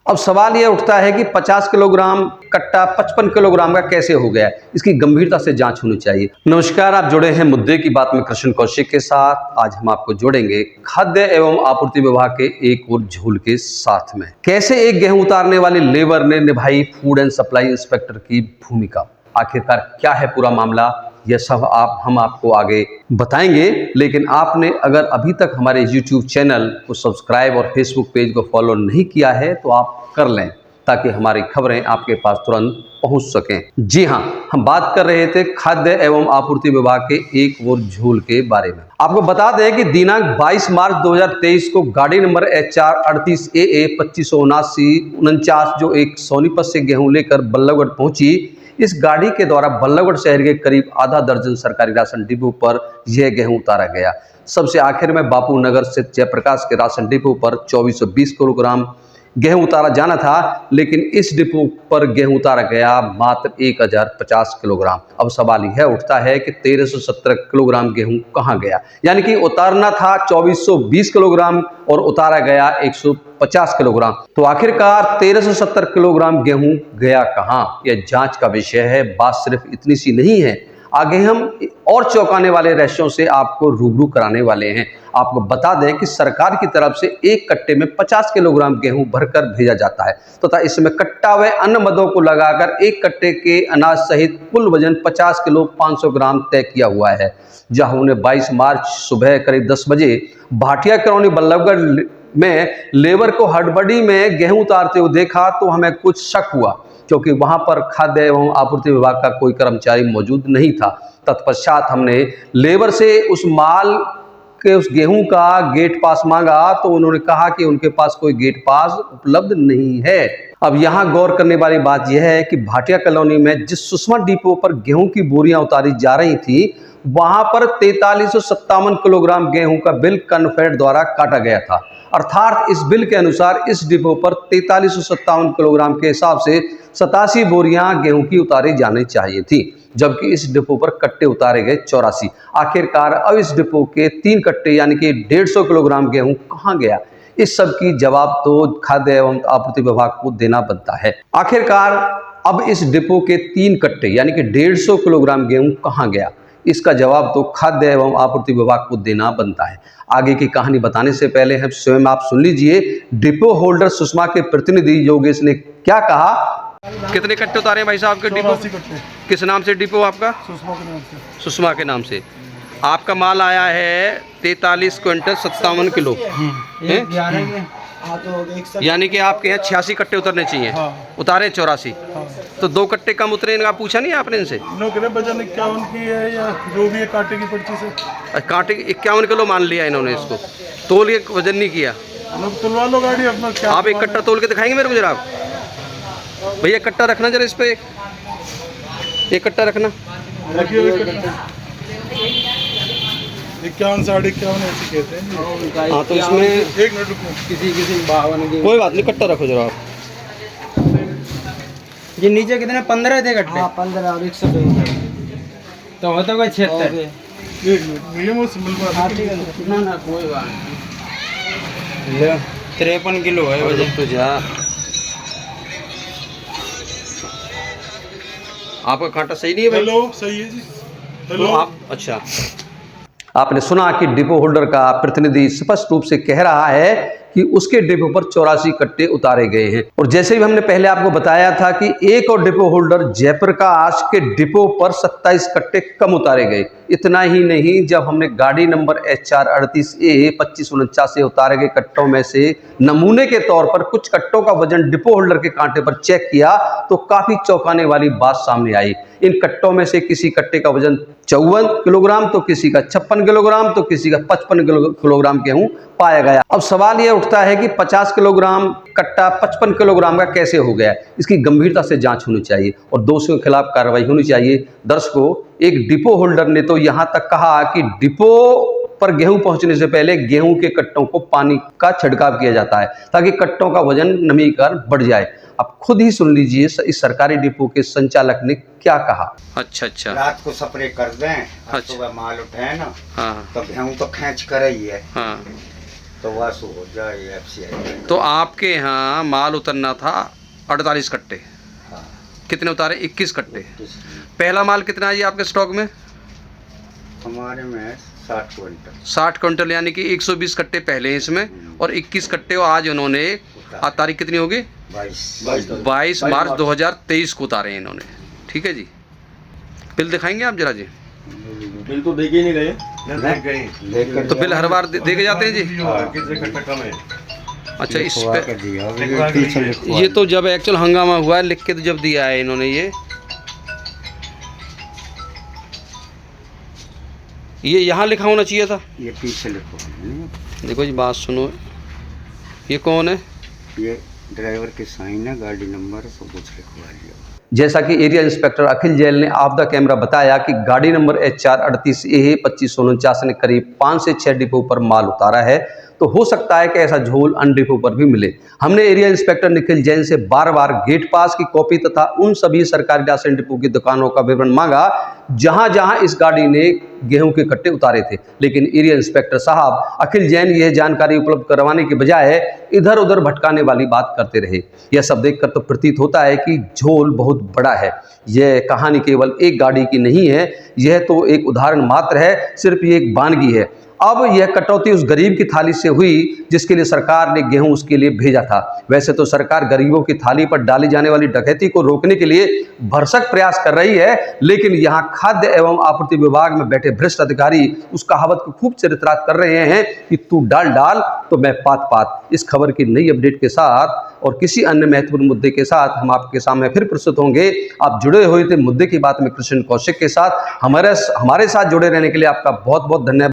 अब सवाल यह उठता है कि 50 किलोग्राम कट्टा 55 किलोग्राम का कैसे हो गया। इसकी गंभीरता से जांच होनी चाहिए। नमस्कार, आप जुड़े हैं मुद्दे की बात में कृष्ण कौशिक के साथ। आज हम आपको जोड़ेंगे खाद्य एवं आपूर्ति विभाग के एक और झूल के साथ में। कैसे एक गेहूं उतारने वाले लेबर ने निभाई फूड एंड सप्लाई इंस्पेक्टर की भूमिका, आखिरकार क्या है पूरा मामला, यह सब हम आपको आगे बताएंगे। लेकिन आपने अगर अभी तक हमारे YouTube चैनल को सब्सक्राइब और Facebook पेज को फॉलो नहीं किया है तो आप कर लें, ताकि हमारी खबरें आपके पास तुरंत पहुंच सकें। जी हां, हम बात कर रहे थे खाद्य एवं आपूर्ति विभाग के एक और झूल के बारे में। आपको बता दें कि दिनांक 22 मार्च 2023 को गाड़ी नंबर HR 38 AA 2579 जो एक सोनीपत से गेहूं लेकर बल्लभगढ़ पहुंची। इस गाड़ी के द्वारा बल्लभगढ़ शहर के करीब आधा दर्जन सरकारी राशन डिपो पर यह गेहूं उतारा गया। सबसे आखिर में बापू नगर स्थित जयप्रकाश के राशन डिपो पर 2420 किलोग्राम गेहूं उतारा जाना था, लेकिन इस डिपो पर गेहूं उतारा गया मात्र 1050 किलोग्राम। अब सवाल यह उठता है कि 1370 किलोग्राम गेहूं कहां गया। यानी कि उतारना था 2420 किलोग्राम और उतारा गया 150 किलोग्राम। तो आखिरकार 1370 किलोग्राम गेहूं गया कहां, यह जांच का विषय है। बात सिर्फ इतनी सी नहीं है, आगे हम और चौंकाने वाले रहस्यों से आपको रूबरू कराने वाले हैं। आपको बता दें कि सरकार की तरफ से एक कट्टे में 50 किलोग्राम गेहूं भरकर भेजा जाता है तथा इसमें कट्टा व अन्य मदों को लगाकर एक कट्टे के अनाज सहित कुल वजन 50 किलो 500 ग्राम तय किया हुआ है। जहां हमने 22 मार्च सुबह करीब 10 बजे भाटिया कॉलोनी बल्लभगढ़ में लेबर को हड़बड़ी में गेहूं उतारते हुए देखा तो हमें कुछ शक हुआ, क्योंकि वहां पर खाद्य एवं आपूर्ति विभाग का कोई कर्मचारी मौजूद नहीं था। तत्पश्चात हमने लेबर से उस माल के उस गेहूं का गेट पास मांगा तो उन्होंने कहा कि उनके पास कोई गेट पास उपलब्ध नहीं है। अब यहाँ गौर करने वाली बात यह है कि भाटिया कॉलोनी में जिस सुषमा डिपो पर गेहूं की बोरियां उतारी जा रही थी, वहां पर 4357 किलोग्राम गेहूं का बिल कन्फेड द्वारा काटा गया था। अर्थात इस बिल के अनुसार इस डिपो पर 4357 किलोग्राम के हिसाब से 87 बोरियां गेहूं की उतारी जानी चाहिए थी, जबकि इस डिपो पर कट्टे उतारे गए 84। आखिरकार अब इस डिपो के 3 कट्टे यानी कि 150 किलोग्राम गेहूं कहां गया, इस सब की जवाब तो खाद्य एवं आपूर्ति विभाग को देना बनता है। आखिरकार अब इस डिपो के 3 कट्टे यानी कि 150 किलोग्राम गेहूं कहां गया, इसका जवाब तो खाद्य एवं आपूर्ति विभाग को देना बनता है। आगे की कहानी बताने से पहले हम स्वयं आप सुन लीजिए डिपो होल्डर सुषमा के प्रतिनिधि योगेश ने क्या कहा। कितने कट्टे उतारे भाई साहब के डिपो? किस नाम से डिपो आपका? सुषमा के नाम से। सुषमा के नाम से। आपका माल आया है 43 क्विंटल 57 किलो, यानी कि आपके यहाँ 86 कट्टे उतरने चाहिए। हाँ। उतारे 84। हाँ। तो 2 कट्टे कम उतरे, इनका पूछा नहीं आपने इनसे? वजन 51 की है या जो भी है कांटे की पर्ची से। कांटे 51 किलो मान लिया इन्होंने, इसको तोल के वजन नहीं किया। तुलवा लो गाड़ी अपना। क्या आप एक कट्टा तोल के दिखाएंगे मेरे को जरा? आप भैया कट्टा रखना जरा, इस पे एक कट्टा रखना। 51 साढ़े 51 ऐसे कहते हैं। हाँ, तो इसमें एक मिनट रुको। किसी 52 कोई बात नहीं, कट्टा रखो जरा आप। ये नीचे कितने 15 थे कट्टे? 15 और 102 तो होता कोई 76। एक मिनट भैया वो सिंबल पर ना कोई बात नहीं। 53 किलो है वजन। तो जा आपका कांटा सही नहीं है भाई? हेलो, सही है जी। हेलो तो आप अच्छा, आपने सुना कि डिपो होल्डर का प्रतिनिधि स्पष्ट रूप से कह रहा है कि उसके डिपो पर 84 कट्टे उतारे गए हैं। और जैसे भी हमने पहले आपको बताया था कि एक और डिपो होल्डर जयप्रकाश के डिपो पर 27 कट्टे कम उतारे गए। इतना ही नहीं, जब हमने गाड़ी नंबर HR 38 AA 2549 से उतारे गए कट्टों में से नमूने के तौर पर कुछ कट्टों का वजन डिपो होल्डर के कांटे पर चेक किया तो काफी चौंकाने वाली बात सामने आई। इन कट्टों में से किसी कट्टे का वजन 54 किलोग्राम, तो किसी का 56 किलोग्राम, तो किसी का 55 किलोग्राम गेहूं पाया गया। अब सवाल यह उठता है कि 50 किलोग्राम कट्टा 55 किलोग्राम का कैसे हो गया। इसकी गंभीरता से जांच होनी चाहिए और दोषियों के खिलाफ कार्रवाई होनी चाहिए। दर्शकों, एक डिपो होल्डर ने तो यहां तक कहा कि डिपो पर गेहूं पहुंचने से पहले गेहूं के कट्टों को पानी का छिड़काव किया जाता है ताकि कट्टों का वजन नमी कर बढ़ जाए। अब खुद ही सुन लीजिए इस सरकारी डिपो के संचालक ने क्या कहा। अच्छा, रात को स्प्रे कर दें, अच्छा। सुबह माल उठाए ना। हाँ। तो गेहूं तो खींच कर ही है। हाँ। तो वासु हो जाए FCI। तो आपके यहाँ माल उतरना था 48 कट्टे, हाँ, कितने उतारे? 21 कट्टे। किस पहला माल कितना है जी आपके स्टॉक में? हमारे में 60 क्विंटल 60 क्विंटल, यानी कि 120 कट्टे पहले हैं इसमें, और 21 कट्टे आज उन्होंने, आज तारीख कितनी होगी? 22 मार्च 2023 को उतारे हैं इन्होंने। ठीक है जी, बिल दिखाएंगे आप जरा जी? बिल तो देके ही नहीं गए। लेकर तो बिल हर बार दे के जाते हैं जी? कितने कट्टा कम है? अच्छा, इस लिखवा पे के दिया, ये पीछे लिखवा ये तो जब एक्चुअल हंगामा हुआ है, लिख के तो जब दिया है इन्होंने, ये यहाँ लिखा होना चाहिए था। ये पीछे लिखवा। देखो जी, बात सुनो, ये कौन है? ये ड्राइवर के साइन है, गाड़ी नंबर सब कुछ लिखवा लिया। जैसा कि एरिया इंस्पेक्टर अखिल जैन ने आपदा कैमरा बताया कि गाड़ी नंबर HR 38 AA 2549 ने करीब 5 से 6 डिपो पर माल उतारा है, तो हो सकता है कि ऐसा झोल अन्य डिपो पर भी मिले। हमने एरिया इंस्पेक्टर निखिल जैन से बार बार गेट पास की कॉपी तथा उन सभी सरकारी राशन डिपो की दुकानों का विवरण मांगा जहां जहां इस गाड़ी ने गेहूं के कट्टे उतारे थे, लेकिन एरिया इंस्पेक्टर साहब अखिल जैन यह जानकारी उपलब्ध करवाने के बजाय इधर उधर भटकाने वाली बात करते रहे। यह सब देखकर तो प्रतीत होता है कि झोल बहुत बड़ा है। यह कहानी केवल एक गाड़ी की नहीं है, यह तो एक उदाहरण मात्र है, सिर्फ ये एक वानगी है। अब यह कटौती उस गरीब की थाली से हुई जिसके लिए सरकार ने गेहूं उसके लिए भेजा था। वैसे तो सरकार गरीबों की थाली पर डाली जाने वाली डकैती को रोकने के लिए भरसक प्रयास कर रही है, लेकिन यहाँ खाद्य एवं आपूर्ति विभाग में बैठे भ्रष्ट अधिकारी उस कहावत को खूब चरितार्थ कर रहे हैं कि तू डाल डाल तो मैं पात पात। इस खबर की नई अपडेट के साथ और किसी अन्य महत्वपूर्ण मुद्दे के साथ हम आपके सामने फिर प्रस्तुत होंगे। आप जुड़े हुए थे मुद्दे की बात में कृष्ण कौशिक के साथ। हमारे साथ जुड़े रहने के लिए आपका बहुत बहुत धन्यवाद।